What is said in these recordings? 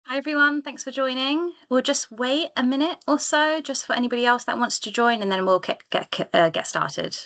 Hi everyone, thanks for joining. We'll just wait a minute or so just for anybody else that wants to join, and then we'll get started.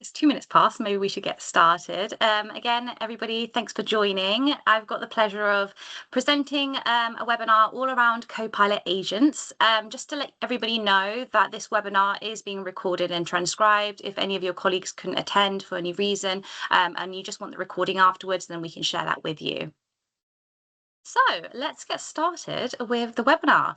It's 2 minutes past. Maybe we should get started. Again, everybody, thanks for joining. I've got the pleasure of presenting a webinar all around Copilot Agents. Just to let everybody know that this webinar is being recorded and transcribed. If any of your colleagues couldn't attend for any reason, and you just want the recording afterwards, then we can share that with you. So let's get started with the webinar.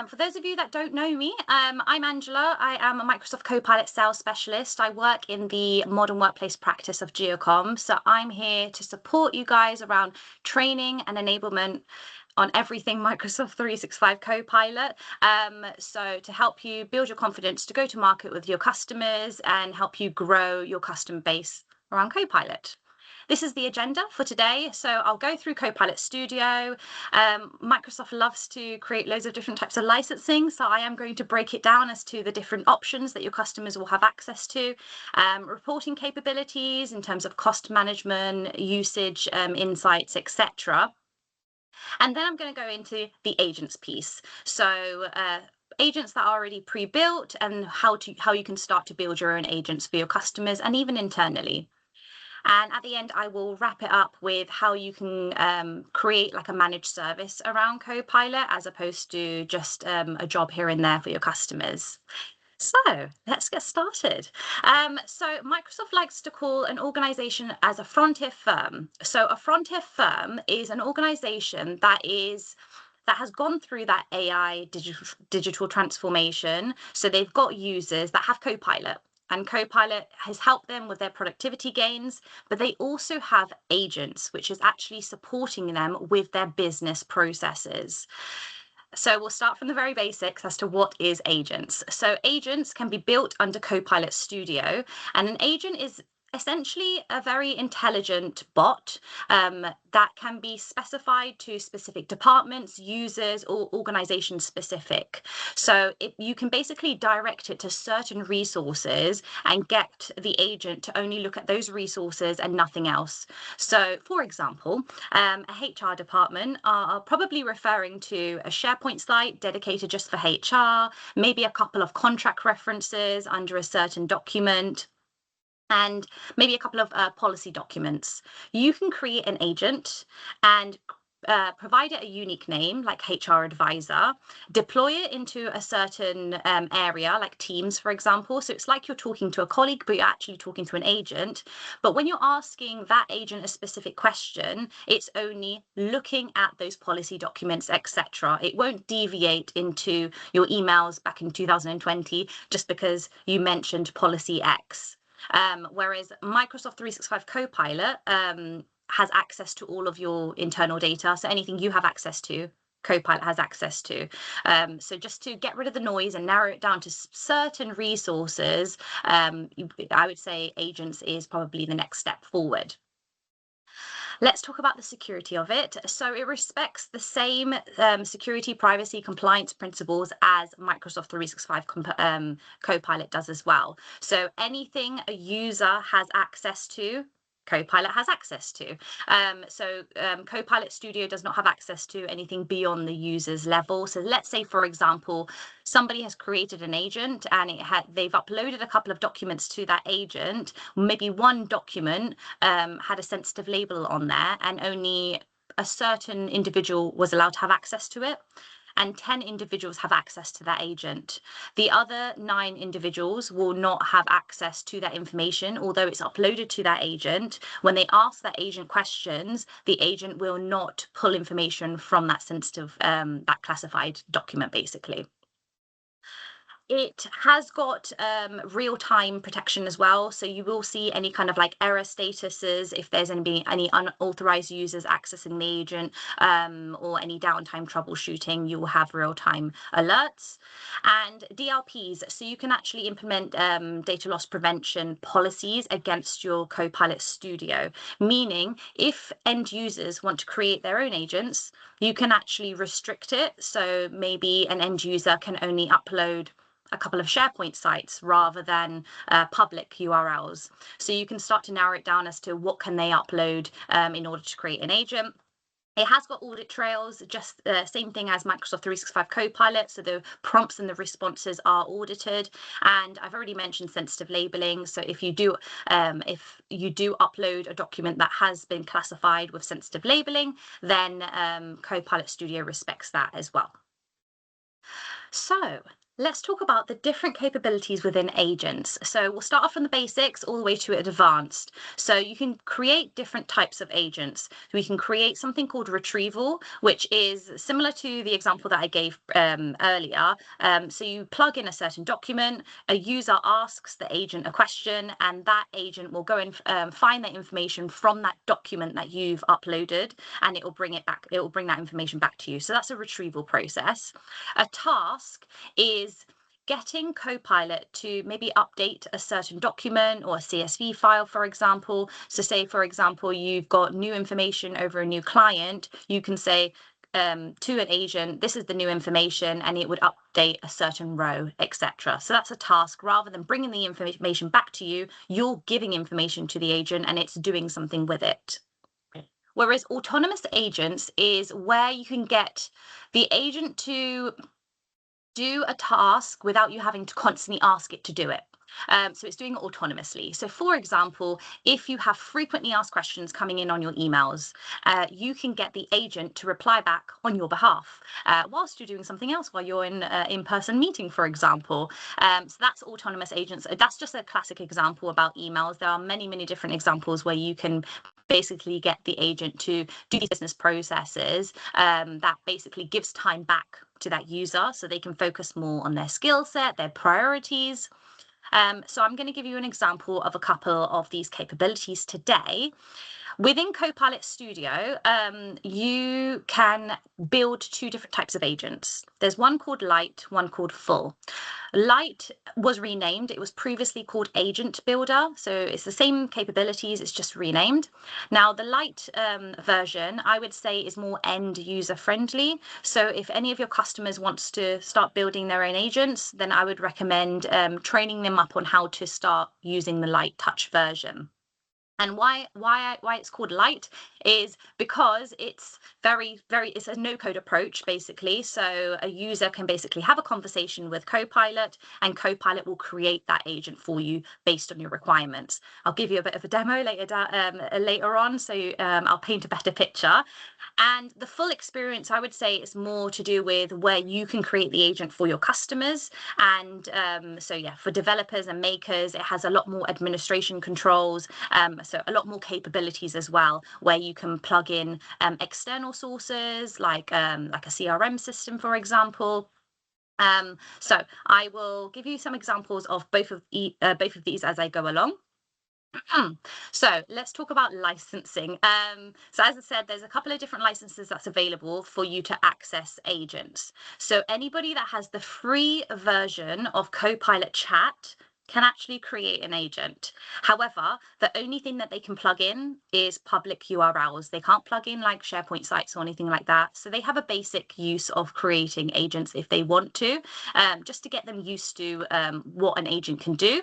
For those of you that don't know me, I'm Angela. I am a Microsoft Copilot sales specialist. I work in the modern workplace practice of Giacom. So I'm here to support you guys around training and enablement on everything Microsoft 365 Copilot. So to help you build your confidence to go to market with your customers and help you grow your customer base around Copilot. This is the agenda for today. So I'll go through Copilot Studio. Microsoft loves to create loads of different types of licensing. So I am going to break it down as to the different options that your customers will have access to, reporting capabilities in terms of cost management, usage, insights, etc. And then I'm going to go into the agents piece. So agents that are already pre-built and how you can start to build your own agents for your customers and even internally. And at the end, I will wrap it up with how you can create like a managed service around Copilot as opposed to just a job here and there for your customers. So let's get started. So Microsoft likes to call an organization as a frontier firm. So a frontier firm is an organization that has gone through that AI digital transformation. So they've got users that have Copilot, and Copilot has helped them with their productivity gains, but they also have agents, which is actually supporting them with their business processes. So we'll start from the very basics as to what is agents. So agents can be built under Copilot Studio, and an agent is essentially a very intelligent bot that can be specified to specific departments, users, or organization specific. So you can basically direct it to certain resources and get the agent to only look at those resources and nothing else. So for example, a HR department are probably referring to a SharePoint site dedicated just for HR, maybe a couple of contract references under a certain document, and maybe a couple of policy documents. You can create an agent and provide it a unique name like HR advisor, deploy it into a certain area like Teams, for example. So it's like you're talking to a colleague, but you're actually talking to an agent. But when you're asking that agent a specific question, it's only looking at those policy documents, etc. It won't deviate into your emails back in 2020 just because you mentioned policy X. Whereas Microsoft 365 Copilot has access to all of your internal data. So anything you have access to, Copilot has access to. So just to get rid of the noise and narrow it down to certain resources, I would say agents is probably the next step forward. Let's talk about the security of it. So it respects the same security, privacy, compliance principles as Microsoft 365 Copilot does as well. So anything a user has access to, Copilot has access to. Copilot Studio does not have access to anything beyond the user's level. So let's say, for example, somebody has created an agent and they've uploaded a couple of documents to that agent. Maybe one document had a sensitive label on there, and only a certain individual was allowed to have access to it, and 10 individuals have access to that agent. The other 9 individuals will not have access to that information, although it's uploaded to that agent. When they ask that agent questions, the agent will not pull information from that sensitive, that classified document, basically. It has got real-time protection as well, so you will see any kind of like error statuses if there's any unauthorized users accessing the agent, or any downtime troubleshooting. You will have real-time alerts. And DLPs, so you can actually implement data loss prevention policies against your Copilot Studio, meaning if end users want to create their own agents, you can actually restrict it. So maybe an end user can only upload a couple of SharePoint sites rather than public URLs. So you can start to narrow it down as to what can they upload in order to create an agent. It has got audit trails, just the same thing as Microsoft 365 Copilot. So the prompts and the responses are audited. And I've already mentioned sensitive labeling. So if you do upload a document that has been classified with sensitive labeling, then Copilot Studio respects that as well. So let's talk about the different capabilities within agents. So we'll start off from the basics all the way to advanced. So you can create different types of agents. We can create something called retrieval, which is similar to the example that I gave earlier. So you plug in a certain document, a user asks the agent a question, and that agent will go and find that information from that document that you've uploaded, and it will bring it back. It will bring that information back to you. So that's a retrieval process. A task is getting Copilot to maybe update a certain document or a CSV file, for example. So say, for example, you've got new information over a new client, you can say to an agent, this is the new information, and it would update a certain row, etc. So that's a task. Rather than bringing the information back to you, you're giving information to the agent and it's doing something with it. Whereas autonomous agents is where you can get the agent to do a task without you having to constantly ask it to do it. So it's doing it autonomously. So for example, if you have frequently asked questions coming in on your emails, you can get the agent to reply back on your behalf whilst you're doing something else, while you're in an in-person meeting, for example. So that's autonomous agents. That's just a classic example about emails. There are many, many different examples where you can basically get the agent to do these business processes that basically gives time back to that user so they can focus more on their skill set, their priorities. So I'm going to give you an example of a couple of these capabilities today. Within Copilot Studio, you can build 2 different types of agents. There's one called Light, one called Full. Light was renamed. It was previously called Agent Builder. So it's the same capabilities, it's just renamed. Now, the Light version, I would say, is more end user friendly. So if any of your customers wants to start building their own agents, then I would recommend training them up on how to start using the Light Touch version. And why it's called Light is because it's it's a no-code approach, basically. So a user can basically have a conversation with Copilot, and Copilot will create that agent for you based on your requirements. I'll give you a bit of a demo later on, so I'll paint a better picture. And the full experience, I would say, is more to do with where you can create the agent for your customers. And so yeah, for developers and makers, it has a lot more administration controls. So a lot more capabilities as well, where you can plug in external sources like a CRM system, for example. So I will give you some examples of both of these as I go along. So let's talk about licensing. So as I said, there's a couple of different licenses that's available for you to access agents. So anybody that has the free version of Copilot Chat can actually create an agent. However, the only thing that they can plug in is public URLs. They can't plug in like SharePoint sites or anything like that. So they have a basic use of creating agents if they want to, just to get them used to what an agent can do.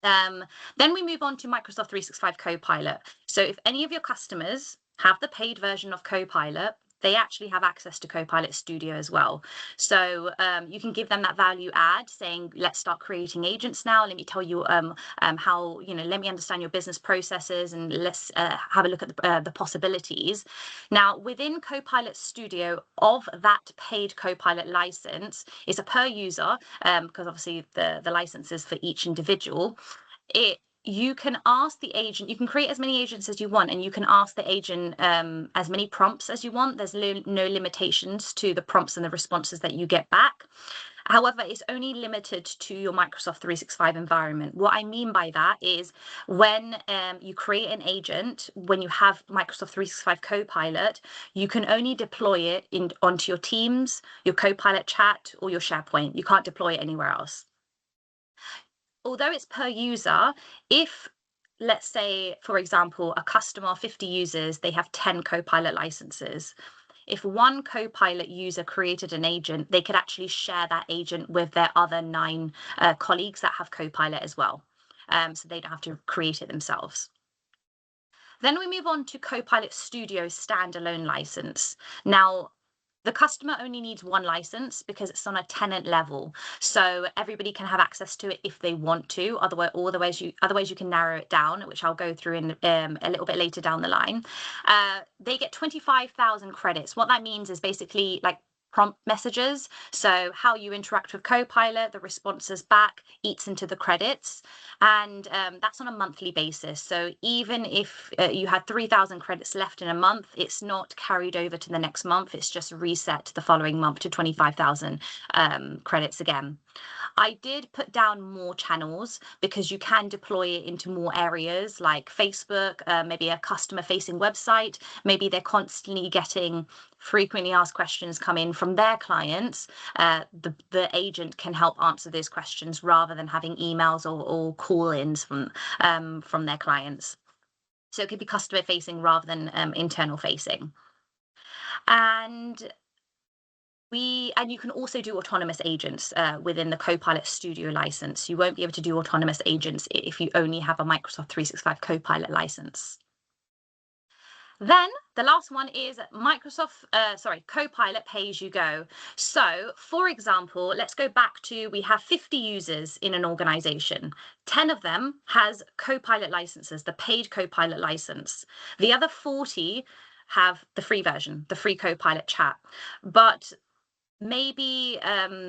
Then we move on to Microsoft 365 Copilot. So if any of your customers have the paid version of Copilot, they actually have access to Copilot Studio as well. So you can give them that value add, saying, "Let's start creating agents now. Let me tell you how, let me understand your business processes, and let's have a look at the possibilities." Now, within Copilot Studio, of that paid Copilot license, is a per user, because obviously the license is for each individual. You can ask the agent, you can create as many agents as you want, and you can ask the agent as many prompts as you want. There's no limitations to the prompts and the responses that you get back. However, it's only limited to your Microsoft 365 environment. What I mean by that is when you create an agent, when you have Microsoft 365 Copilot, you can only deploy it onto your Teams, your Copilot chat, or your SharePoint. You can't deploy it anywhere else. Although it's per user, if, let's say, for example, a customer, 50 users, they have 10 Copilot licenses. If one Copilot user created an agent, they could actually share that agent with their other 9 colleagues that have Copilot as well. So they don't have to create it themselves. Then we move on to Copilot Studio standalone license. Now, the customer only needs one license because it's on a tenant level, so everybody can have access to it if they want to. Otherwise you can narrow it down, which I'll go through in a little bit later down the line. They get 25,000 credits. What that means is basically like prompt messages. So how you interact with Copilot, the responses back eats into the credits, and that's on a monthly basis. So even if you had 3,000 credits left in a month, it's not carried over to the next month. It's just reset the following month to 25,000 credits again. I did put down more channels because you can deploy it into more areas like Facebook, maybe a customer facing website. Maybe they're constantly getting frequently asked questions come in from their clients. The agent can help answer those questions rather than having emails or call-ins from their clients. So it could be customer facing rather than internal facing. And you can also do autonomous agents within the Copilot Studio license. You won't be able to do autonomous agents if you only have a Microsoft 365 Copilot license. Then the last one is Copilot Pay As You Go. So, for example, let's go back to, we have 50 users in an organization. 10 of them has Copilot licenses, the paid Copilot license. The other 40 have the free version, the free Copilot chat. But maybe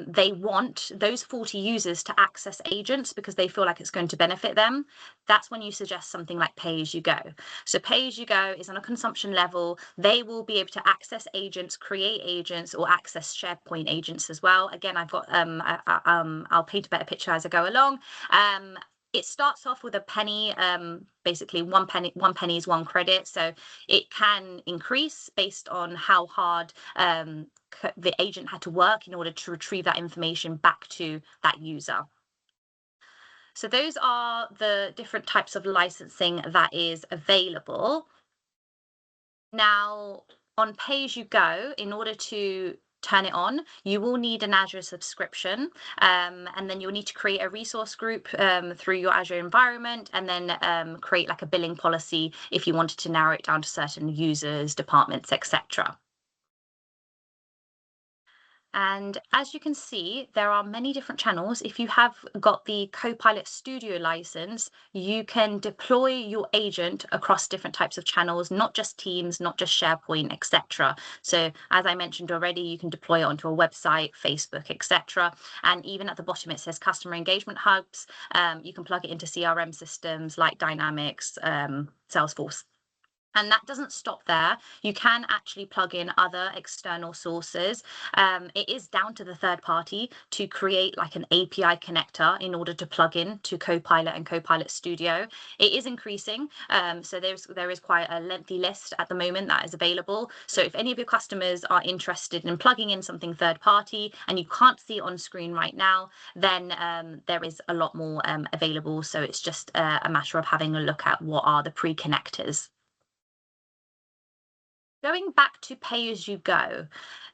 they want those 40 users to access agents because they feel like it's going to benefit them. That's when you suggest something like Pay As You Go. So Pay As You Go is on a consumption level. They will be able to access agents, create agents, or access SharePoint agents as well. Again, I've got I'll paint a better picture as I go along. It starts off with a penny, basically one penny is 1 credit. So it can increase based on how hard the agent had to work in order to retrieve that information back to that user. So those are the different types of licensing that is available. Now, on Pay As You Go, in order to turn it on, you will need an Azure subscription, and then you'll need to create a resource group through your Azure environment, and then create like a billing policy if you wanted to narrow it down to certain users, departments, etc. And as you can see, there are many different channels. If you have got the Copilot Studio license, you can deploy your agent across different types of channels, not just Teams, not just SharePoint, etc. So as I mentioned already, you can deploy it onto a website, Facebook, etc. And even at the bottom, it says customer engagement hubs. You can plug it into CRM systems like Dynamics, Salesforce. And that doesn't stop there. You can actually plug in other external sources. It is down to the third party to create like an API connector in order to plug in to Copilot and Copilot Studio. It is increasing. So there is quite a lengthy list at the moment that is available. So if any of your customers are interested in plugging in something third party and you can't see it on screen right now, then there is a lot more available. So it's just a matter of having a look at what are the pre-connectors. Going back to pay as you go.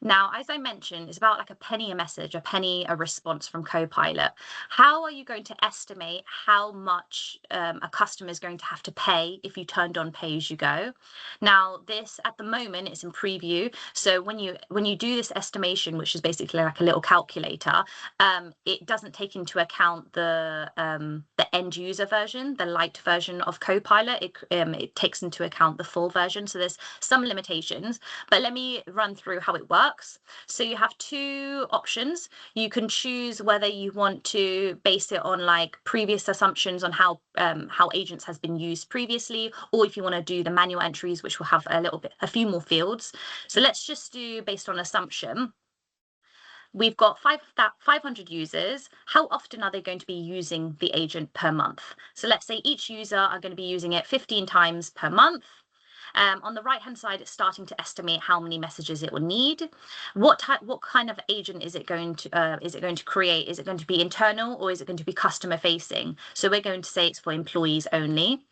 Now, as I mentioned, it's about like a penny a message, a penny a response from Copilot. How are you going to estimate how much a customer is going to have to pay if you turned on pay as you go? Now, this at the moment is in preview. So when you do this estimation, which is basically like a little calculator, it doesn't take into account the end user version, the light version of Copilot. It takes into account the full version. So there's some limitations, but let me run through how it works. So you have two options. You can choose whether you want to base it on like previous assumptions on how agents has been used previously, or if you want to do the manual entries, which will have a few more fields. So let's just do based on assumption. We've got 500 users. How often are they going to be using the agent per month? So let's say each user are going to be using it 15 times per month. On the right-hand side, it's starting to estimate how many messages it will need. What kind of agent is it going to create? Is it going to be internal or is it going to be customer facing? So we're going to say it's for employees only.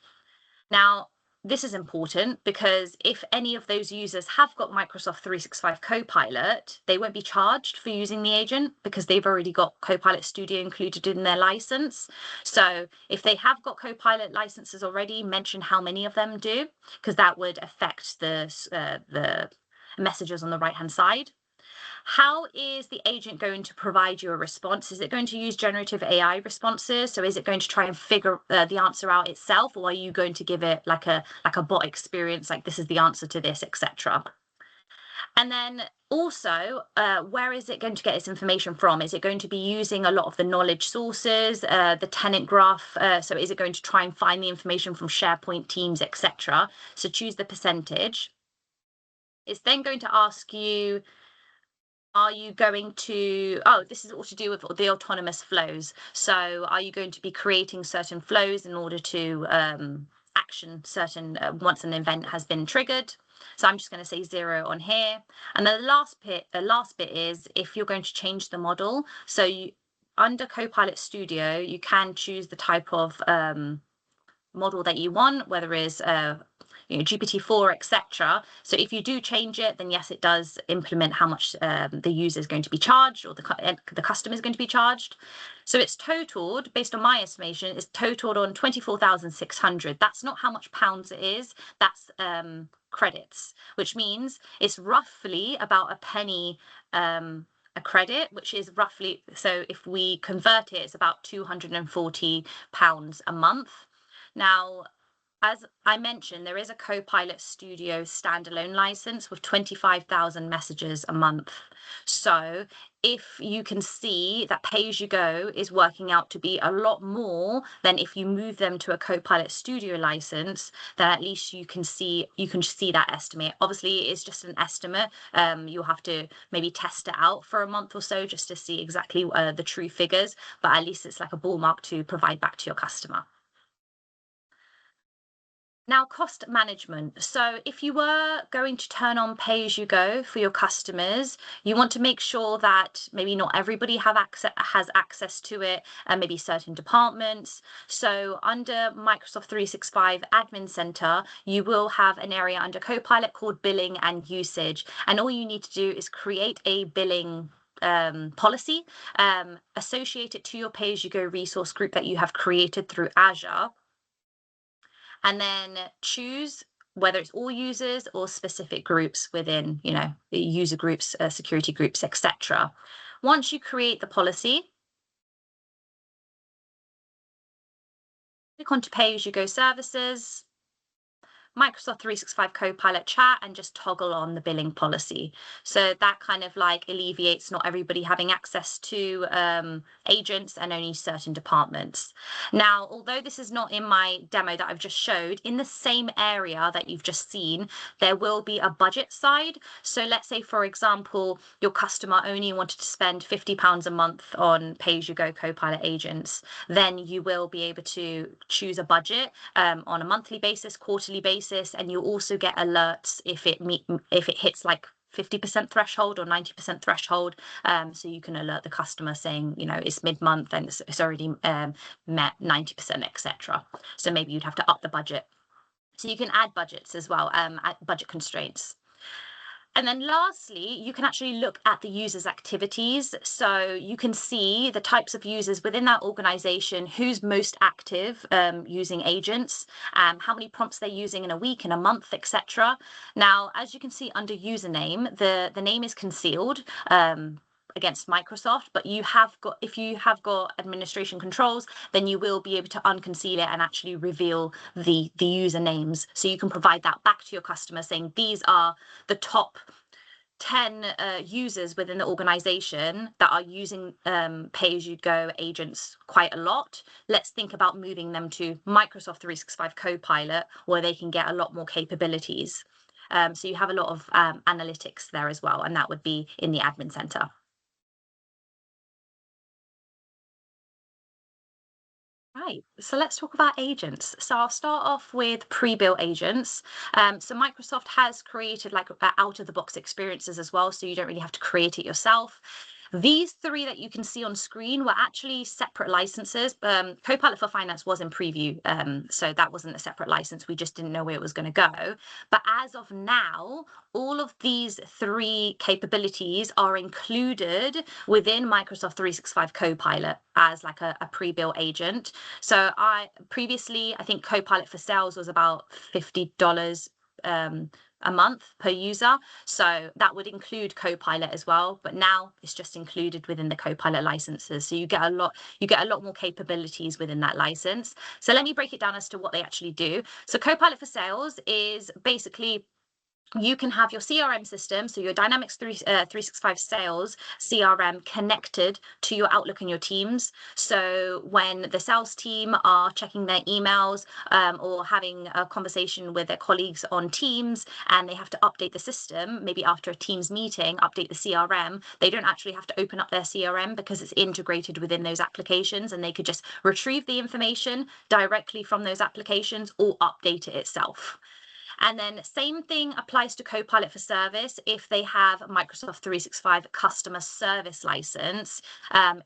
Now, this is important because if any of those users have got Microsoft 365 Copilot, they won't be charged for using the agent because they've already got Copilot Studio included in their license. So if they have got Copilot licenses already, mention how many of them do, because that would affect the messages on the right-hand side. How is the agent going to provide you a response? Is it going to use generative AI responses? So is it going to try and figure the answer out itself, or are you going to give it like a bot experience, like this is the answer to this, etc.? And then also, where is it going to get its information from? Is it going to be using a lot of the knowledge sources, the tenant graph? So is it going to try and find the information from SharePoint, Teams, etc.? So choose the percentage. It's then going to ask you, are you going to, oh, this is all to do with the autonomous flows. So are you going to be creating certain flows in order to action certain, once an event has been triggered? So I'm just going to say 0 on here. And the last bit is if you're going to change the model. So under Copilot Studio, you can choose the type of model that you want, whether it's GPT-4, etc. So if you do change it, then yes, it does implement how much the user is going to be charged or the customer is going to be charged. So it's totaled, based on my estimation, it's totaled on 24,600. That's not how much pounds it is. That's credits, which means it's roughly about a penny a credit, which is roughly, so if we convert it, it's about £240 a month. Now, as I mentioned, there is a Copilot Studio standalone license with 25,000 messages a month. So if you can see that pay as you go is working out to be a lot more than if you move them to a Copilot Studio license, then at least you can see that estimate. Obviously, it's just an estimate. You'll have to maybe test it out for a month or so just to see exactly the true figures, but at least it's like a ballpark to provide back to your customer. Now, cost management. So if you were going to turn on pay as you go for your customers, you want to make sure that maybe not everybody has access to it, and maybe certain departments. So under Microsoft 365 Admin Center, you will have an area under Copilot called billing and usage. And all you need to do is create a billing policy, associate it to your pay as you go resource group that you have created through Azure, and then choose whether it's all users or specific groups within, the user groups, security groups, etc. Once you create the policy, click onto pay as you go services, Microsoft 365 Copilot chat, and just toggle on the billing policy. So that kind of like alleviates not everybody having access to agents and only certain departments. Now, although this is not in my demo that I've just showed, in the same area that you've just seen, there will be a budget side. So let's say, for example, your customer only wanted to spend £50 a month on pay-as-you-go Copilot agents, then you will be able to choose a budget on a monthly basis, quarterly basis, and you'll also get alerts if it hits like 50% threshold or 90% threshold, so you can alert the customer saying, it's mid-month and it's already met 90%, etc. So maybe you'd have to up the budget. So you can add budgets as well, at budget constraints. And then lastly, you can actually look at the user's activities. So you can see the types of users within that organization, who's most active using agents, how many prompts they're using in a week, in a month, etc. Now, as you can see under username, the name is concealed. Against Microsoft, but if you have got administration controls, then you will be able to unconceal it and actually reveal the usernames. So you can provide that back to your customer saying these are the top 10 users within the organization that are using pay-as-you-go agents quite a lot. Let's think about moving them to Microsoft 365 Copilot, where they can get a lot more capabilities. So you have a lot of analytics there as well, and that would be in the admin center. Right, so let's talk about agents. So I'll start off with pre-built agents. So Microsoft has created like out-of-the-box experiences as well, so you don't really have to create it yourself. These three that you can see on screen were actually separate licenses. Copilot for Finance was in preview, so that wasn't a separate license. We just didn't know where it was going to go. But as of now, all of these three capabilities are included within Microsoft 365 Copilot as like a pre-built agent. So I think Copilot for Sales was about $50 a month per user. So that would include Copilot as well, but now it's just included within the Copilot licenses. So you get a lot more capabilities within that license. So let me break it down as to what they actually do. So Copilot for Sales is basically you can have your CRM system, so your Dynamics 365 Sales CRM connected to your Outlook and your Teams. So when the sales team are checking their emails or having a conversation with their colleagues on Teams and they have to update the system, maybe after a Teams meeting, update the CRM, they don't actually have to open up their CRM because it's integrated within those applications, and they could just retrieve the information directly from those applications or update it itself. And then same thing applies to Copilot for Service. If they have a Microsoft 365 customer service license,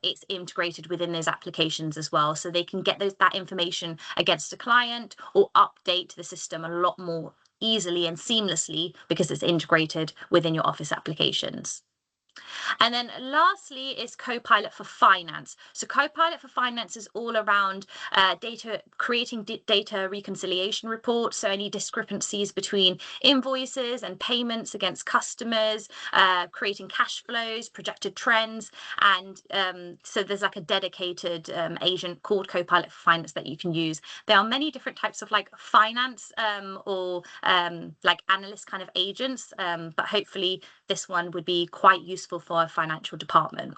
it's integrated within those applications as well. So they can get that information against a client or update the system a lot more easily and seamlessly because it's integrated within your Office applications. And then lastly is Copilot for Finance. So Copilot for Finance is all around creating data reconciliation reports. So any discrepancies between invoices and payments against customers, creating cash flows, projected trends. And so there's like a dedicated agent called Copilot for Finance that you can use. There are many different types of like finance or like analyst kind of agents, but hopefully this one would be quite useful for a financial department.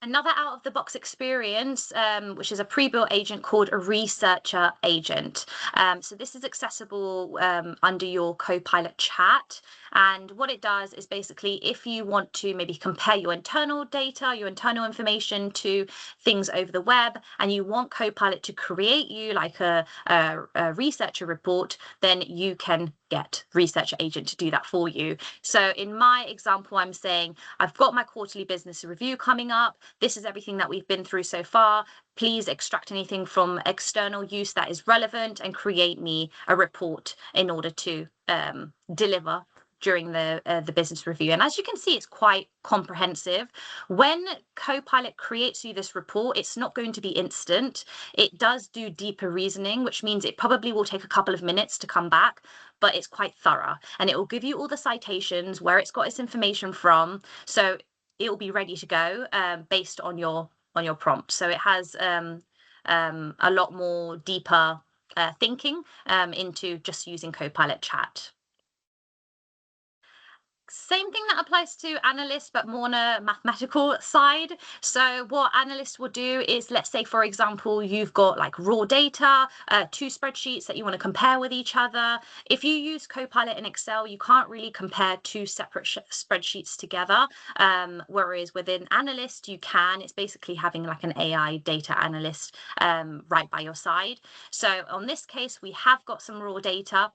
Another out-of-the-box experience, which is a pre-built agent called a researcher agent. So this is accessible under your Copilot chat. And what it does is basically if you want to maybe compare your internal data, your internal information to things over the web, and you want Copilot to create you like a researcher report, then you can get Researcher Agent to do that for you. So in my example, I'm saying I've got my quarterly business review coming up. This is everything that we've been through so far. Please extract anything from external use that is relevant and create me a report in order to deliver during the business review. And as you can see, it's quite comprehensive. When Copilot creates you this report, it's not going to be instant. It does do deeper reasoning, which means it probably will take a couple of minutes to come back, but it's quite thorough, and it will give you all the citations, where it's got its information from. So it will be ready to go based on your prompt. So it has a lot more deeper thinking into just using Copilot chat. Same thing that applies to analysts, but more on a mathematical side. So what analysts will do is, let's say, for example, you've got like raw data, two spreadsheets that you want to compare with each other. If you use Copilot in Excel, you can't really compare two separate spreadsheets together. Whereas within analyst, you can. It's basically having like an AI data analyst right by your side. So on this case, we have got some raw data,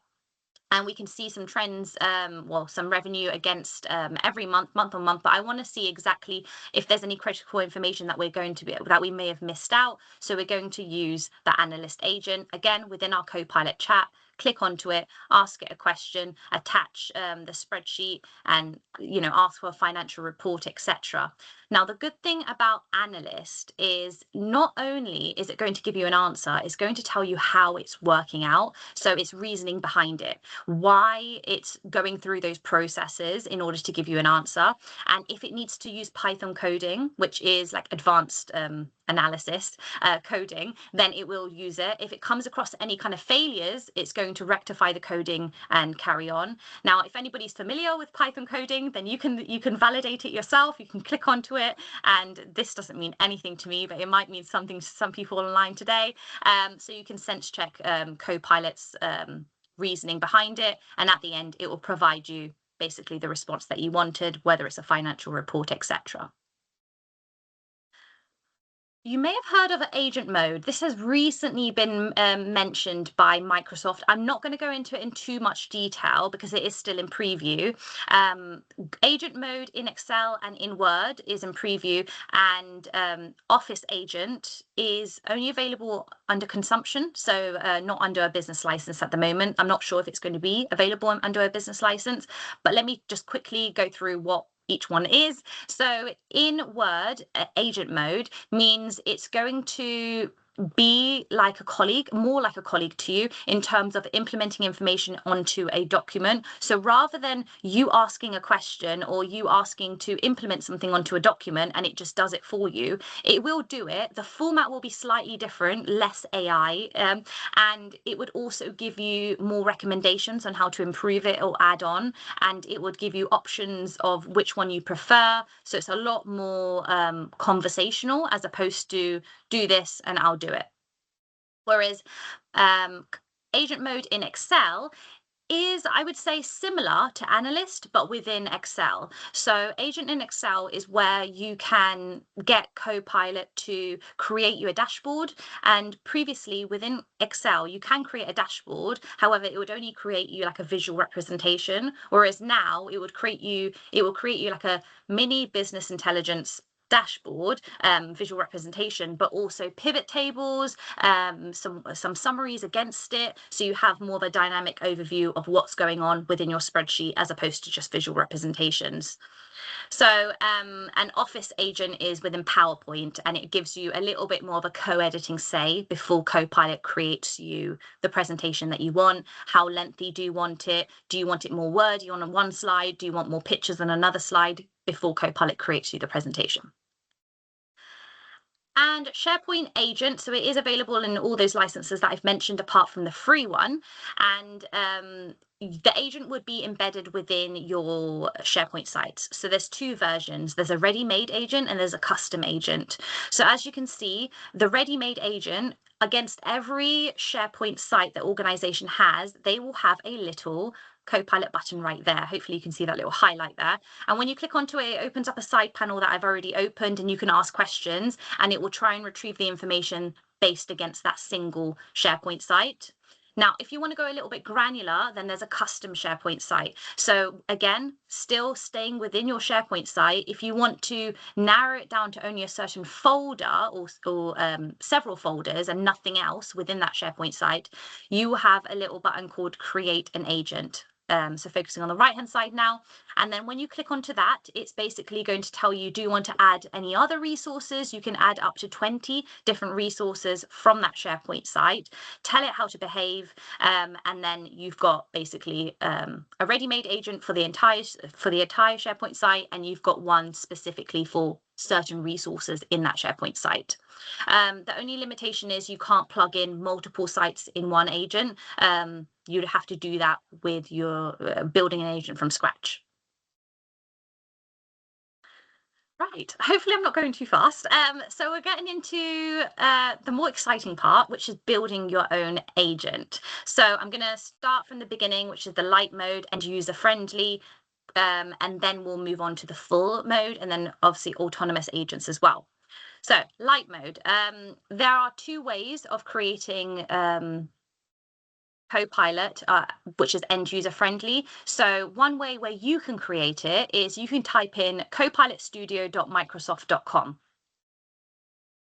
and we can see some trends, some revenue against every month on month. But I want to see exactly if there's any critical information that we may have missed out. So we're going to use the analyst agent again within our Copilot chat, click onto it, ask it a question, attach the spreadsheet, and ask for a financial report, etc. Now, the good thing about Analyst is not only is it going to give you an answer, it's going to tell you how it's working out. So it's reasoning behind it, why it's going through those processes in order to give you an answer. And if it needs to use Python coding, which is like advanced analysis coding, then it will use it. If it comes across any kind of failures, it's going to rectify the coding and carry on. Now, if anybody's familiar with Python coding, then you can validate it yourself. You can click onto it, and this doesn't mean anything to me, but it might mean something to some people online today. So you can sense check Copilot's reasoning behind it, and at the end it will provide you basically the response that you wanted, whether it's a financial report, etc. You may have heard of agent mode. This has recently been mentioned by Microsoft. I'm not going to go into it in too much detail because it is still in preview. Agent mode in Excel and in Word is in preview, and Office Agent is only available under consumption, so not under a business license at the moment. I'm not sure if it's going to be available under a business license, but let me just quickly go through what each one is. So in Word, agent mode means it's going to be like a colleague, more like a colleague to you in terms of implementing information onto a document. So rather than you asking a question or you asking to implement something onto a document and it just does it for you, it will do it. The format will be slightly different, less AI, and it would also give you more recommendations on how to improve it or add on, and it would give you options of which one you prefer. So it's a lot more conversational as opposed to do this and I'll do it. Whereas agent mode in Excel is, I would say, similar to Analyst, but within Excel. So agent in Excel is where you can get Copilot to create you a dashboard. And previously within Excel, you can create a dashboard. However, it would only create you like a visual representation. Whereas now it will create you like a mini business intelligence dashboard, visual representation, but also pivot tables, some summaries against it, so you have more of a dynamic overview of what's going on within your spreadsheet as opposed to just visual representations. So an Office agent is within PowerPoint, and it gives you a little bit more of a co-editing say before Copilot creates you the presentation that you want. How lengthy do you want it? Do you want it more wordy on one slide? Do you want more pictures on another slide before Copilot creates you the presentation? And SharePoint Agent, so it is available in all those licenses that I've mentioned apart from the free one. And the agent would be embedded within your SharePoint sites. So there's two versions. There's a ready-made agent and there's a custom agent. So as you can see, the ready-made agent, against every SharePoint site that organization has, they will have a little Copilot button right there. Hopefully you can see that little highlight there. And when you click onto it, it opens up a side panel that I've already opened, and you can ask questions and it will try and retrieve the information based against that single SharePoint site. Now, if you want to go a little bit granular, then there's a custom SharePoint site. So again, still staying within your SharePoint site, if you want to narrow it down to only a certain folder or several folders and nothing else within that SharePoint site, you have a little button called Create an Agent. So focusing on the right hand side now, and then when you click onto that, it's basically going to tell you, do you want to add any other resources? You can add up to 20 different resources from that SharePoint site, tell it how to behave, and then you've got basically a ready-made agent for the entire SharePoint site, and you've got one specifically for certain resources in that SharePoint site. The only limitation is you can't plug in multiple sites in one agent. You'd have to do that with your building an agent from scratch. Right, hopefully I'm not going too fast. So we're getting into the more exciting part, which is building your own agent. So I'm going to start from the beginning, which is the light mode and user friendly, and then we'll move on to the full mode, and then obviously autonomous agents as well. So light mode, there are two ways of creating Copilot, which is end user friendly. So one way where you can create it is you can type in copilotstudio.microsoft.com.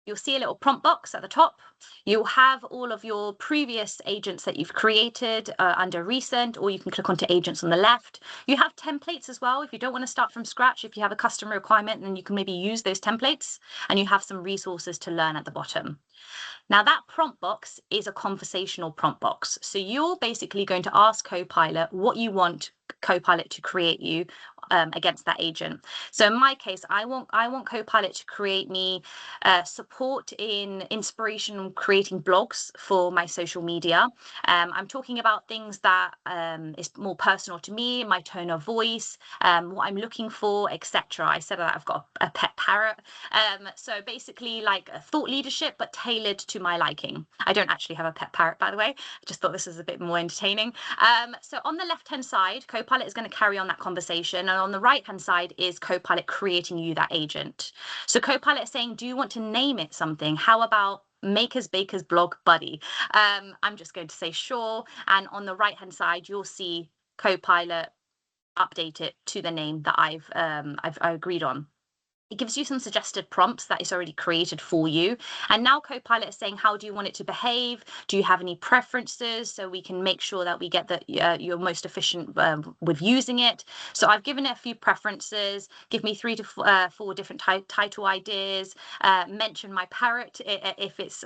You'll see a little prompt box at the top. You'll have all of your previous agents that you've created under recent, or you can click onto agents on the left. You have templates as well. If you don't want to start from scratch, if you have a customer requirement, then you can maybe use those templates, and you have some resources to learn at the bottom. Now, that prompt box is a conversational prompt box. So you're basically going to ask Copilot what you want Copilot to create you against that agent. So in my case, I want Copilot to create me support in inspiration creating blogs for my social media. I'm talking about things that is more personal to me, my tone of voice, what I'm looking for, etc. I said that I've got a pet parrot. So basically like a thought leadership, but tailored to my liking. I don't actually have a pet parrot, by the way. I just thought this was a bit more entertaining. So on the left-hand side, Copilot is going to carry on that conversation. And on the right-hand side is Copilot creating you that agent. So Copilot is saying, do you want to name it something? How about Makers Bakers Blog Buddy? I'm just going to say sure. And on the right-hand side, you'll see Copilot update it to the name that I've agreed on. It gives you some suggested prompts that is already created for you. And now Copilot is saying, how do you want it to behave? Do you have any preferences? So we can make sure that we get that you're most efficient with using it. So I've given it a few preferences. Give me 3 to 4 different title ideas. Mention my parrot if it's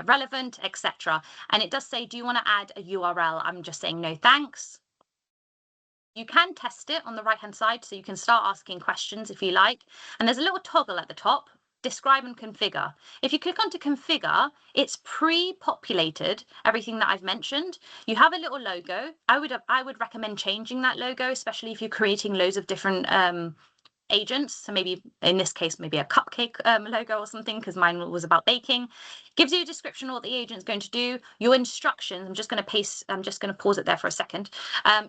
relevant, etc. And it does say, do you want to add a URL? I'm just saying no, thanks. You can test it on the right hand side, so you can start asking questions if you like. And there's a little toggle at the top, describe and configure. If you click onto configure, it's pre-populated everything that I've mentioned. You have a little logo. I would recommend changing that logo, especially if you're creating loads of different agents. So maybe in this case, maybe a cupcake logo or something, because mine was about baking. Gives you a description of what the agent's going to do. Your instructions, I'm just going to pause it there for a second.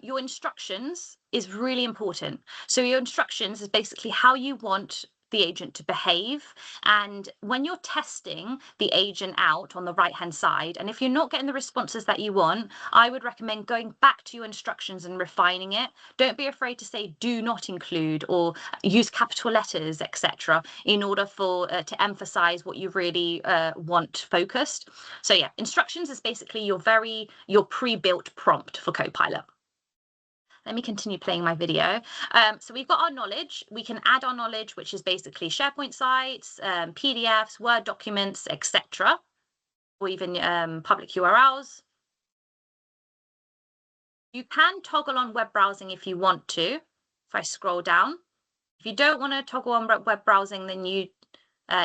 Your instructions is really important. So your instructions is basically how you want the agent to behave. And when you're testing the agent out on the right hand side, and if you're not getting the responses that you want, I would recommend going back to your instructions and refining it. Don't be afraid to say do not include or use capital letters, etc., in order for to emphasize what you really want focused. So yeah, instructions is basically your pre-built prompt for Copilot. Let me continue playing my video. So we've got our knowledge. We can add our knowledge, which is basically SharePoint sites, PDFs, Word documents, etc., or even public URLs. You can toggle on web browsing if you want to. If I scroll down, if you don't want to toggle on web browsing, then you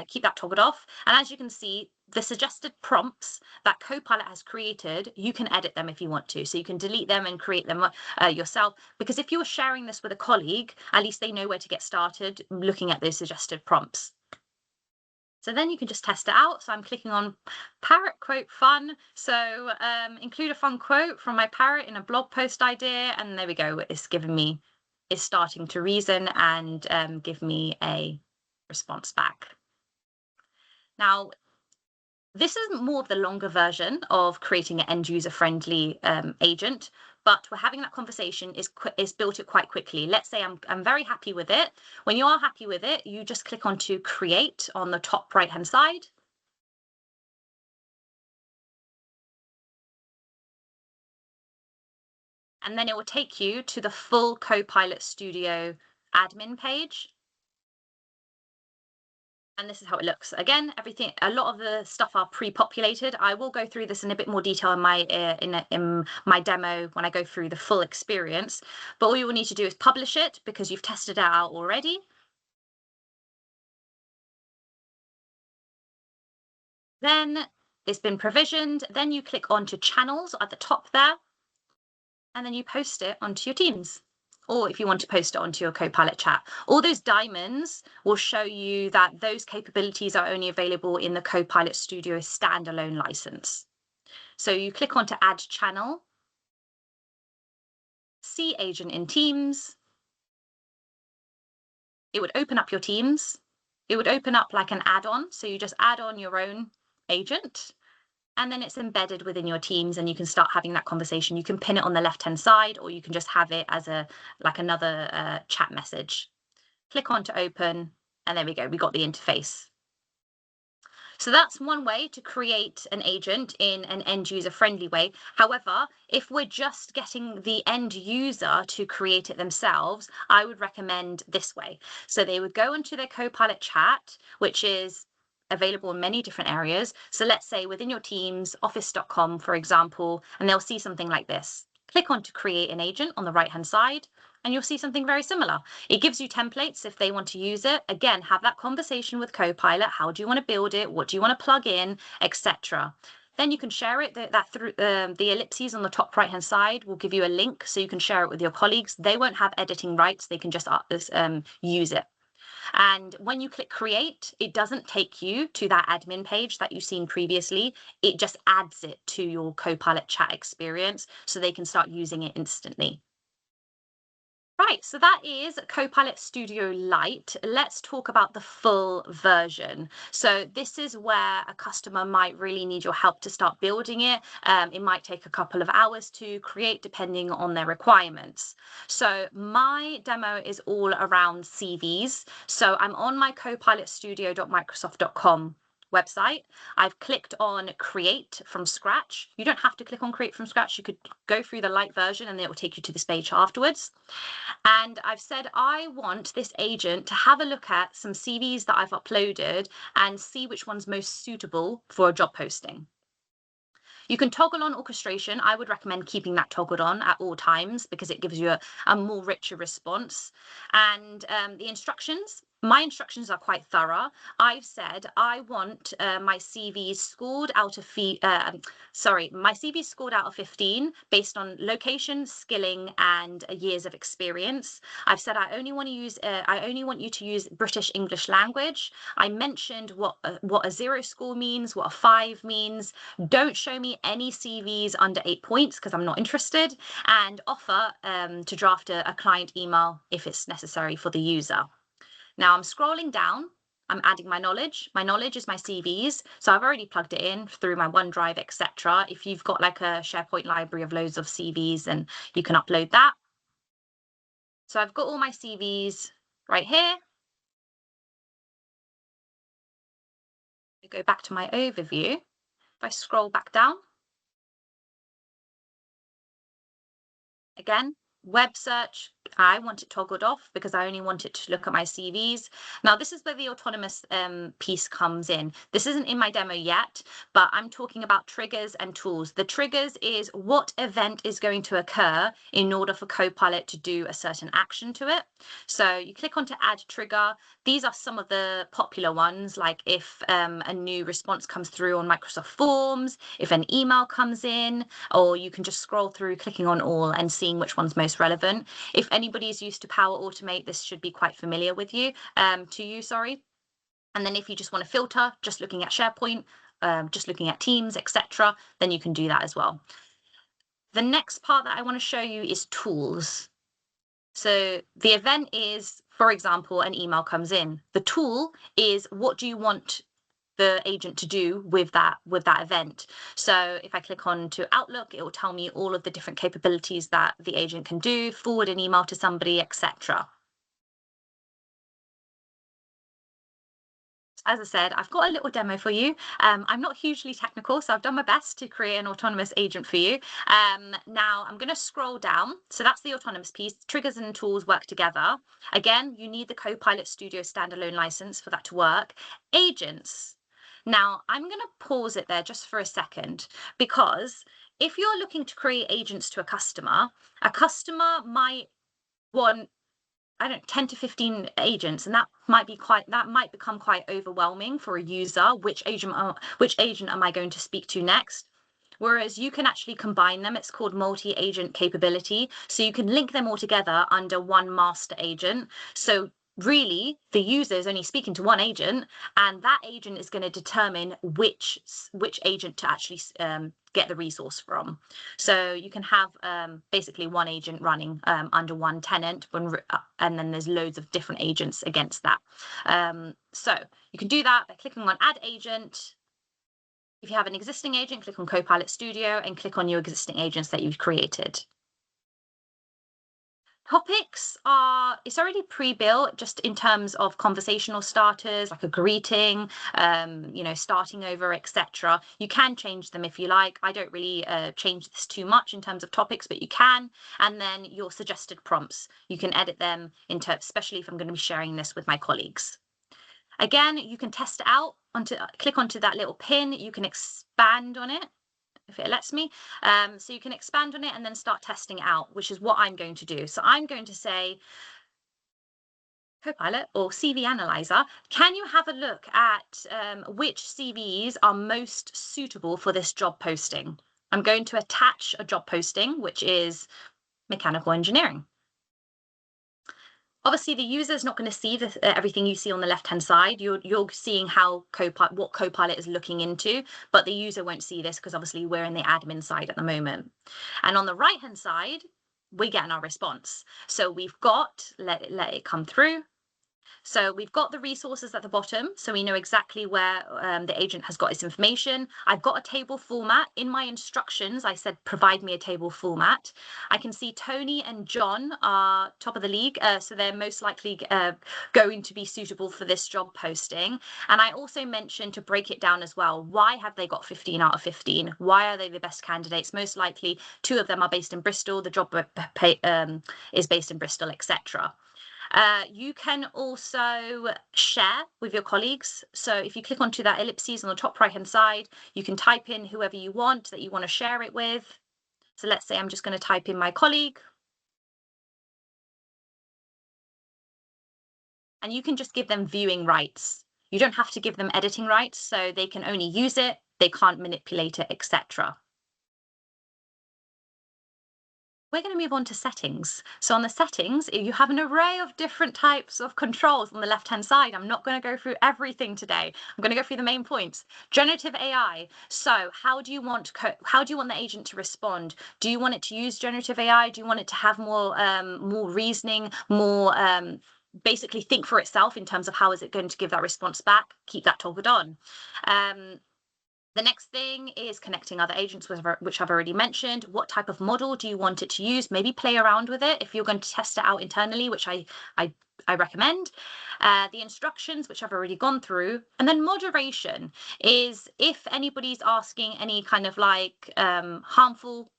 keep that toggled off. And as you can see, the suggested prompts that Copilot has created, you can edit them if you want to. So you can delete them and create them yourself. Because if you're sharing this with a colleague, at least they know where to get started looking at those suggested prompts. So then you can just test it out. So I'm clicking on parrot quote fun. So include a fun quote from my parrot in a blog post idea. And there we go. It's starting to reason and give me a response back. Now, this is more of the longer version of creating an end user friendly agent, but we're having that conversation is built it quite quickly. Let's say I'm very happy with it. When you are happy with it, you just click onto create on the top right hand side. And then it will take you to the full Copilot Studio admin page. And this is how it looks. Again, a lot of the stuff are pre-populated. I will go through this in a bit more detail in my demo when I go through the full experience. But all you will need to do is publish it because you've tested it out already. Then it's been provisioned. Then you click onto channels at the top there, and then you post it onto your Teams. Or if you want to post it onto your Copilot chat. All those diamonds will show you that those capabilities are only available in the Copilot Studio standalone license. So you click on to add channel, see agent in Teams. It would open up your Teams. It would open up like an add-on. So you just add on your own agent. And then it's embedded within your Teams and you can start having that conversation. You can pin it on the left-hand side, or you can just have it as another chat message. Click on to open, and there we go. We got the interface. So that's one way to create an agent in an end user friendly way. However, if we're just getting the end user to create it themselves, I would recommend this way. So they would go into their Copilot chat, which is available in many different areas. So let's say within your teams, office.com, for example, and they'll see something like this. Click on to create an agent on the right-hand side, and you'll see something very similar. It gives you templates if they want to use it. Again, have that conversation with Copilot. How do you want to build it? What do you want to plug in, etc. Then you can share it. That through the ellipses on the top right-hand side will give you a link so you can share it with your colleagues. They won't have editing rights. They can just use it. And when you click create, it doesn't take you to that admin page that you've seen previously. It just adds it to your Copilot chat experience so they can start using it instantly. Right, so that is Copilot Studio Lite. Let's talk about the full version. So this is where a customer might really need your help to start building it. It might take a couple of hours to create depending on their requirements. So my demo is all around CVs. So I'm on my copilotstudio.microsoft.com website. I've clicked on create from scratch. You don't have to click on create from scratch. You could go through the light version and it will take you to this page afterwards. And I've said I want this agent to have a look at some CVs that I've uploaded and see which one's most suitable for a job posting. You can toggle on orchestration. I would recommend keeping that toggled on at all times because it gives you a more richer response. And the instructions, my instructions are quite thorough. I've said I want my CV scored out of my CV scored out of 15 based on location, skilling, and years of experience. I've said I only want you to use British English language. I mentioned what a 0 score means, what a 5 means. Don't show me any CVs under 8 points because I'm not interested, and offer to draft a client email if it's necessary for the user. Now I'm scrolling down. I'm adding my knowledge. My knowledge is my CVs. So I've already plugged it in through my OneDrive, etc. If you've got like a SharePoint library of loads of CVs, then you can upload that. So I've got all my CVs right here. I go back to my overview. If I scroll back down, again, web search, I want it toggled off because I only want it to look at my CVs. Now, this is where the autonomous piece comes in. This isn't in my demo yet, but I'm talking about triggers and tools. The triggers is what event is going to occur in order for Copilot to do a certain action to it. So you click on to add trigger. These are some of the popular ones, like if a new response comes through on Microsoft Forms, if an email comes in, or you can just scroll through clicking on all and seeing which one's most relevant. If anybody is used to Power Automate, this should be quite familiar with you, sorry. And then if you just want to filter, just looking at SharePoint, just looking at Teams, etc., then you can do that as well. The next part that I want to show you is tools. So the event is, for example, an email comes in. The tool is what do you want the agent to do with that event. So if I click on to Outlook, it will tell me all of the different capabilities that the agent can do, forward an email to somebody, etc. As I said, I've got a little demo for you. I'm not hugely technical, so I've done my best to create an autonomous agent for you. Now I'm going to scroll down. So that's the autonomous piece. Triggers and tools work together. Again, you need the Copilot Studio standalone license for that to work. Agents. Now I'm going to pause it there just for a second, because if you're looking to create agents to a customer might want 10 to 15 agents, and that might become quite overwhelming for a user. Which agent am I going to speak to next? Whereas you can actually combine them. It's called multi-agent capability. So you can link them all together under one master agent. So really, the user is only speaking to one agent, and that agent is going to determine which agent to actually get the resource from. So you can have basically one agent running under one tenant, and then there's loads of different agents against that. So you can do that by clicking on Add Agent. If you have an existing agent, click on Copilot Studio and click on your existing agents that you've created. Topics it's already pre-built just in terms of conversational starters, like a greeting, starting over, etc. You can change them if you like. I don't really change this too much in terms of topics, but you can. And then your suggested prompts, you can edit them into, especially if I'm going to be sharing this with my colleagues. Again, you can test it out click onto that little pin. You can expand on it if it lets me. So you can expand on it and then start testing it out, which is what I'm going to do. So I'm going to say, Copilot or CV Analyzer, can you have a look at which CVs are most suitable for this job posting? I'm going to attach a job posting, which is mechanical engineering. Obviously, the user is not going to see everything you see on the left-hand side. You're seeing what Copilot is looking into, but the user won't see this because obviously we're in the admin side at the moment. And on the right-hand side, we're getting our response. So we've got, let it come through. So we've got the resources at the bottom, so we know exactly where the agent has got its information. I've got a table format. In my instructions, I said, provide me a table format. I can see Tony and John are top of the league, so they're most likely going to be suitable for this job posting. And I also mentioned to break it down as well. Why have they got 15 out of 15? Why are they the best candidates? Most likely, 2 of them are based in Bristol. The job is based in Bristol, etc. You can also share with your colleagues. So if you click onto that ellipses on the top right hand side, you can type in whoever you want that you want to share it with. So let's say I'm just going to type in my colleague. And you can just give them viewing rights. You don't have to give them editing rights, so they can only use it, they can't manipulate it, etc. We're going to move on to settings. So on the settings, you have an array of different types of controls on the left-hand side. I'm not going to go through everything today. I'm going to go through the main points. Generative AI. So how do you want the agent to respond? Do you want it to use generative AI? Do you want it to have more reasoning, more basically think for itself in terms of how is it going to give that response back? Keep that toggled on. The next thing is connecting other agents, which I've already mentioned. What type of model do you want it to use? Maybe play around with it if you're going to test it out internally, which I recommend. The instructions, which I've already gone through. And then moderation is if anybody's asking any kind of like harmful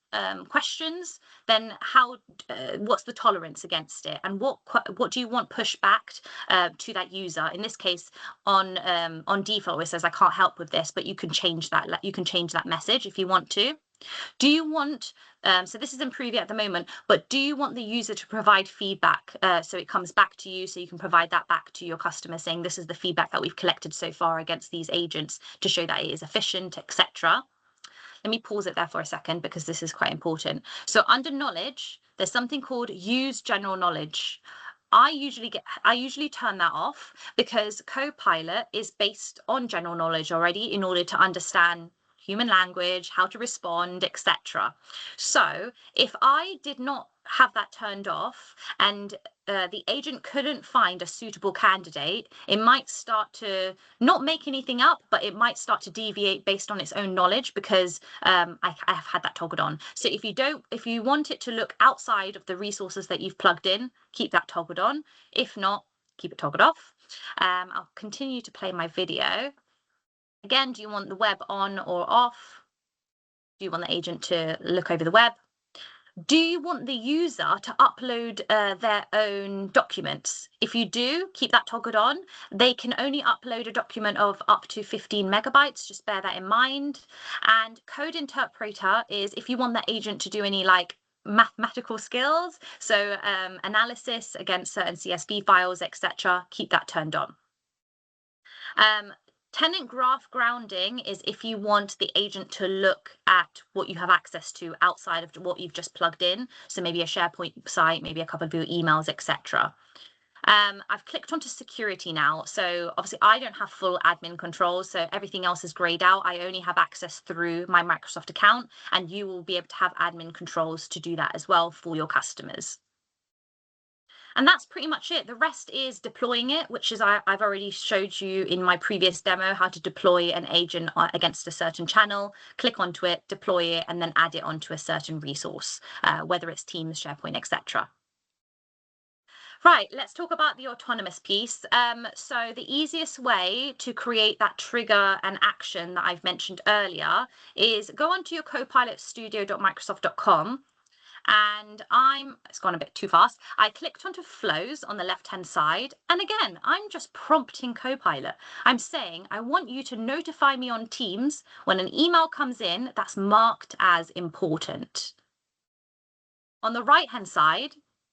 questions, then what's the tolerance against it, and what do you want pushed back to that user? In this case, on default, it says I can't help with this, but you can change that. You can change that message if you want to. Do you want, so this is in preview at the moment, but do you want the user to provide feedback so it comes back to you so you can provide that back to your customer saying this is the feedback that we've collected so far against these agents to show that it is efficient, etc. Let me pause it there for a second because this is quite important. So under knowledge, there's something called use general knowledge. I usually turn that off because Copilot is based on general knowledge already in order to understand human language, how to respond, etc. So if I did not have that turned off and the agent couldn't find a suitable candidate, it might start to not make anything up, but it might start to deviate based on its own knowledge because I have had that toggled on. So if you want it to look outside of the resources that you've plugged in, keep that toggled on. If not, keep it toggled off. I'll continue to play my video. Again, do you want the web on or off? Do you want the agent to look over the web? Do you want the user to upload their own documents? If you do, keep that toggled on. They can only upload a document of up to 15 megabytes. Just bear that in mind. And code interpreter is if you want the agent to do any like mathematical skills, so analysis against certain CSV files, etc., keep that turned on. Tenant graph grounding is if you want the agent to look at what you have access to outside of what you've just plugged in. So maybe a SharePoint site, maybe a couple of your emails, etc. I've clicked onto security now. So obviously I don't have full admin controls, so everything else is grayed out. I only have access through my Microsoft account, and you will be able to have admin controls to do that as well for your customers. And that's pretty much it. The rest is deploying it, which is I've already showed you in my previous demo how to deploy an agent against a certain channel, click onto it, deploy it, and then add it onto a certain resource, whether it's Teams, SharePoint, etc. Right, let's talk about the autonomous piece. So the easiest way to create that trigger and action that I've mentioned earlier is go onto your copilotstudio.microsoft.com, and it's gone a bit too fast. I clicked onto flows on the left-hand side, and again, I'm just prompting Copilot. I'm saying, I want you to notify me on Teams when an email comes in that's marked as important. On the right-hand side,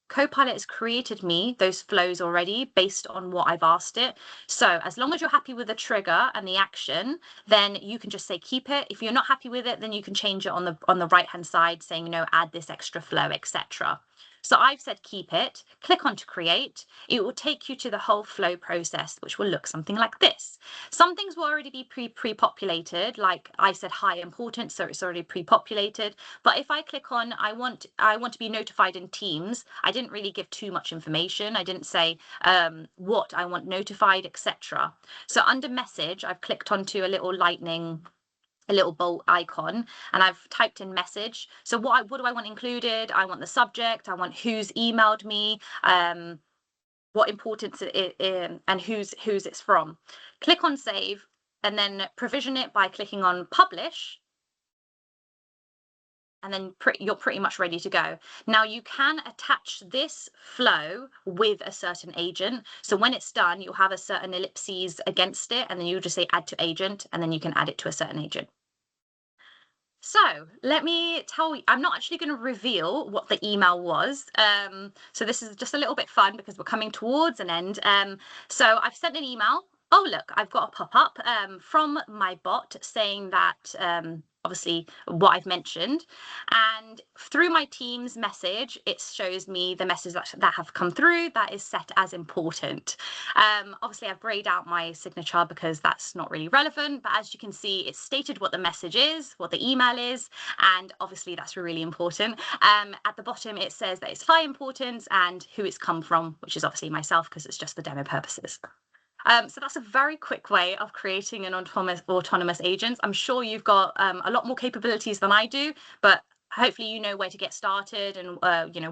Copilot has created me those flows already based on what I've asked it. So as long as you're happy with the trigger and the action, then you can just say keep it. If you're not happy with it, then you can change it on the right-hand side, saying, add this extra flow, etc. So I've said keep it, click on to create. It will take you to the whole flow process, which will look something like this. Some things will already be pre-populated, like I said high importance, so it's already pre-populated. But if I click on I want to be notified in Teams, I didn't really give too much information. I didn't say what I want notified, etc. So under message, I've clicked onto a little bolt icon, and I've typed in message. So what do I want included? I want the subject, I want who's emailed me, what importance it is, and who's it's from. Click on save, and then provision it by clicking on publish, and then you're pretty much ready to go. Now you can attach this flow with a certain agent. So when it's done, you'll have a certain ellipses against it, and then you just say add to agent, and then you can add it to a certain agent. So let me tell you, I'm not actually going to reveal what the email was. So this is just a little bit fun because we're coming towards an end. So I've sent an email. Oh, look, I've got a pop-up from my bot saying that obviously what I've mentioned. And through my Teams message, it shows me the messages that have come through that is set as important. Obviously, I've grayed out my signature because that's not really relevant. But as you can see, it's stated what the message is, what the email is, and obviously that's really important. At the bottom, it says that it's high importance and who it's come from, which is obviously myself because it's just for demo purposes. So that's a very quick way of creating an autonomous agent. I'm sure you've got a lot more capabilities than I do, but hopefully you know where to get started and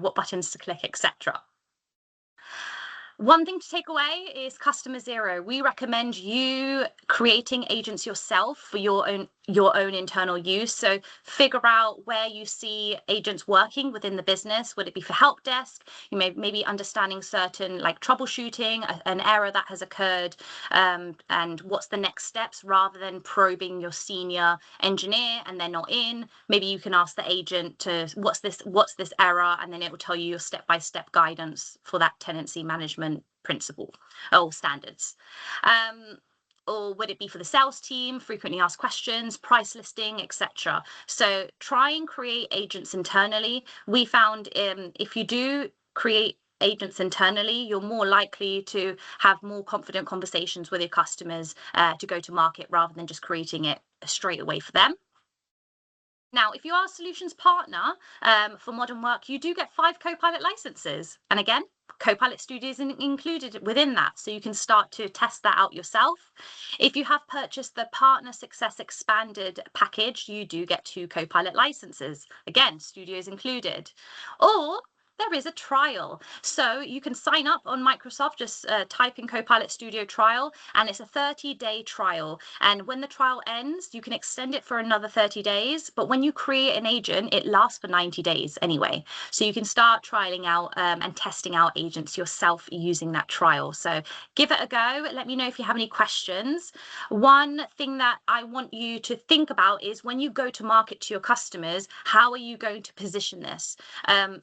what buttons to click, etc. One thing to take away is customer zero. We recommend you creating agents yourself for your own internal use. So figure out where you see agents working within the business. Would it be for help desk? You maybe understanding certain like troubleshooting, an error that has occurred, and what's the next steps, rather than probing your senior engineer and they're not in. Maybe you can ask the agent to what's this error, and then it will tell you your step-by-step guidance for that tenancy management principle or standards. Or would it be for the sales team, frequently asked questions, price listing, etc. So try and create agents internally. We found if you do create agents internally, you're more likely to have more confident conversations with your customers to go to market rather than just creating it straight away for them. Now, if you are a solutions partner for modern work, you do get 5 Copilot licenses. And again, Copilot Studio is included within that, so you can start to test that out yourself. If you have purchased the Partner Success Expanded package, you do get 2 Copilot licenses. Again, Studio is included. Or there is a trial. So you can sign up on Microsoft, just type in Copilot Studio trial, and it's a 30-day trial. And when the trial ends, you can extend it for another 30 days. But when you create an agent, it lasts for 90 days anyway. So you can start trialing out and testing out agents yourself using that trial. So give it a go. Let me know if you have any questions. One thing that I want you to think about is when you go to market to your customers, how are you going to position this?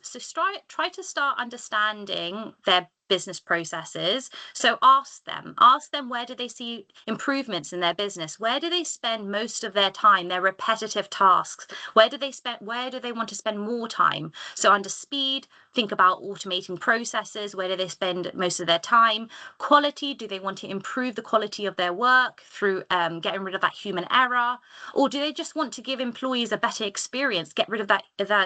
So try to start understanding their business processes. So ask them where do they see improvements in their business? Where do they spend most of their time, their repetitive tasks? Where do they want to spend more time? So under speed, think about automating processes. Where do they spend most of their time? Quality, do they want to improve the quality of their work through getting rid of that human error? Or do they just want to give employees a better experience, get rid of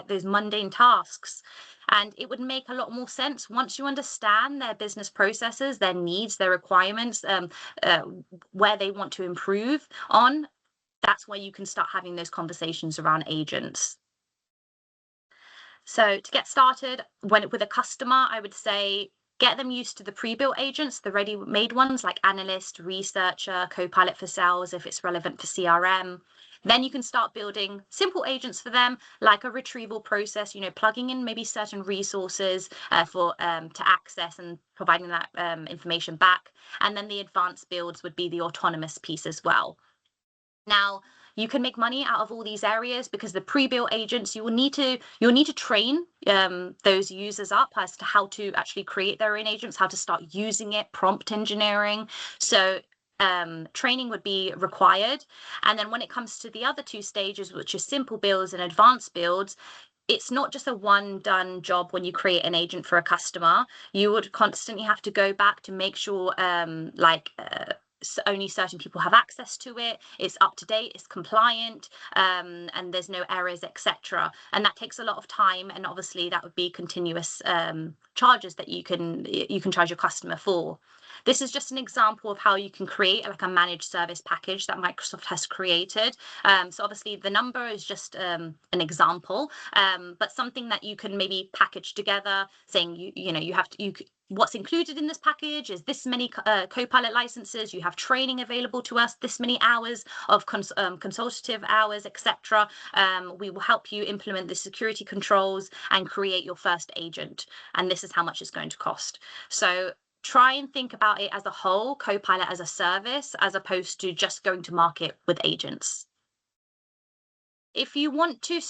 those mundane tasks? And it would make a lot more sense once you understand their business processes, their needs, their requirements, where they want to improve on. That's where you can start having those conversations around agents. So to get started with a customer, I would say get them used to the pre-built agents, the ready-made ones like analyst, researcher, Copilot for sales if it's relevant for CRM. Then you can start building simple agents for them, like a retrieval process, plugging in maybe certain resources to access and providing that information back. And then the advanced builds would be the autonomous piece as well. Now, you can make money out of all these areas because the pre-built agents, you'll need to train those users up as to how to actually create their own agents, how to start using it, prompt engineering. So training would be required. And then when it comes to the other two stages, which are simple builds and advanced builds, it's not just a one done job when you create an agent for a customer. You would constantly have to go back to make sure only certain people have access to it, it's up to date, it's compliant, and there's no errors, etc. And that takes a lot of time, and obviously that would be continuous charges that you can charge your customer for. This is just an example of how you can create like a managed service package that Microsoft has created. So obviously the number is just an example, but something that you can maybe package together, saying what's included in this package is this many Copilot licenses, you have training available to us, this many hours of consultative hours, etc. We will help you implement the security controls and create your first agent. And this is how much it's going to cost. So try and think about it as a whole, Copilot as a service, as opposed to just going to market with agents. If you want to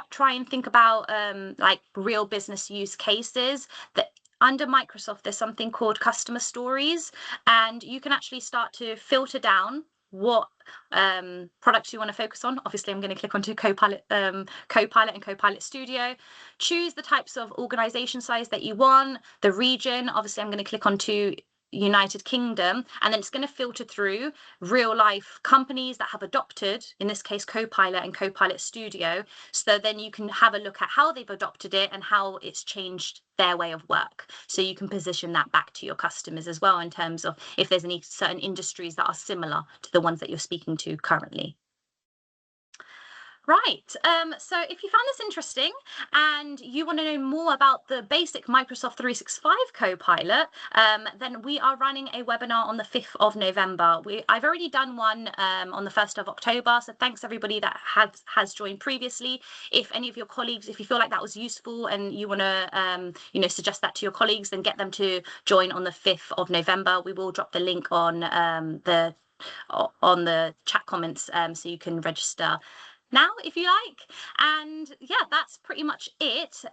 try and think about like real business use cases, that under Microsoft, there's something called customer stories, and you can actually start to filter down what products you want to focus on. Obviously, I'm going to click onto Copilot and Copilot Studio. Choose the types of organization size that you want, the region. Obviously, I'm going to click onto United Kingdom, and then it's going to filter through real life companies that have adopted, in this case, Copilot and Copilot Studio. So then you can have a look at how they've adopted it and how it's changed their way of work. So you can position that back to your customers as well in terms of if there's any certain industries that are similar to the ones that you're speaking to currently. Right, so if you found this interesting and you want to know more about the basic Microsoft 365 Copilot, then we are running a webinar on the 5th of November. I've already done one on the 1st of October, so thanks everybody that has joined previously. If any of your colleagues, if you feel like that was useful and you want to suggest that to your colleagues, then get them to join on the 5th of November. We will drop the link on the chat comments so you can register now if you like. And yeah, that's pretty much it.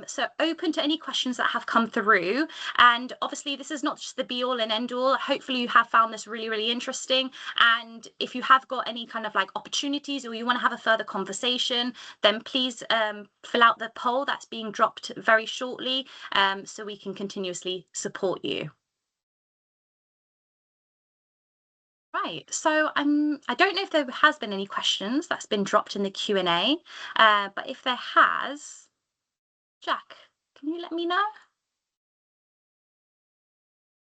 So open to any questions that have come through, and obviously this is not just the be all and end all. Hopefully you have found this really, really interesting, and if you have got any kind of like opportunities or you want to have a further conversation, then please fill out the poll that's being dropped very shortly, so we can continuously support you. Right, so I don't know if there has been any questions that's been dropped in the Q&A, but if there has, Jack, can you let me know?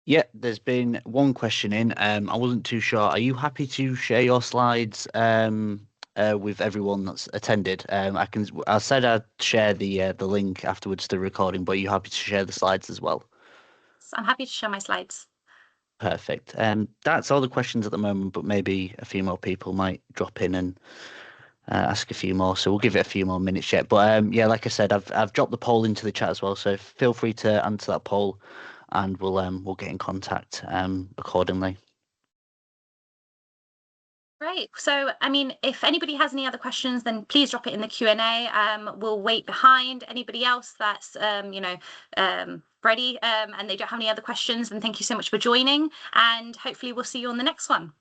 Yeah, there's been one question in. I wasn't too sure. Are you happy to share your slides with everyone that's attended? I said I'd share the link afterwards to the recording, but are you happy to share the slides as well? So I'm happy to share my slides. Perfect. That's all the questions at the moment, but maybe a few more people might drop in and ask a few more. So we'll give it a few more minutes yet. But yeah, like I said, I've dropped the poll into the chat as well. So feel free to answer that poll, and we'll get in contact accordingly. Great. So, I mean, if anybody has any other questions, then please drop it in the Q&A. We'll wait behind. Anybody else that's, ready and they don't have any other questions, then thank you so much for joining, and hopefully we'll see you on the next one.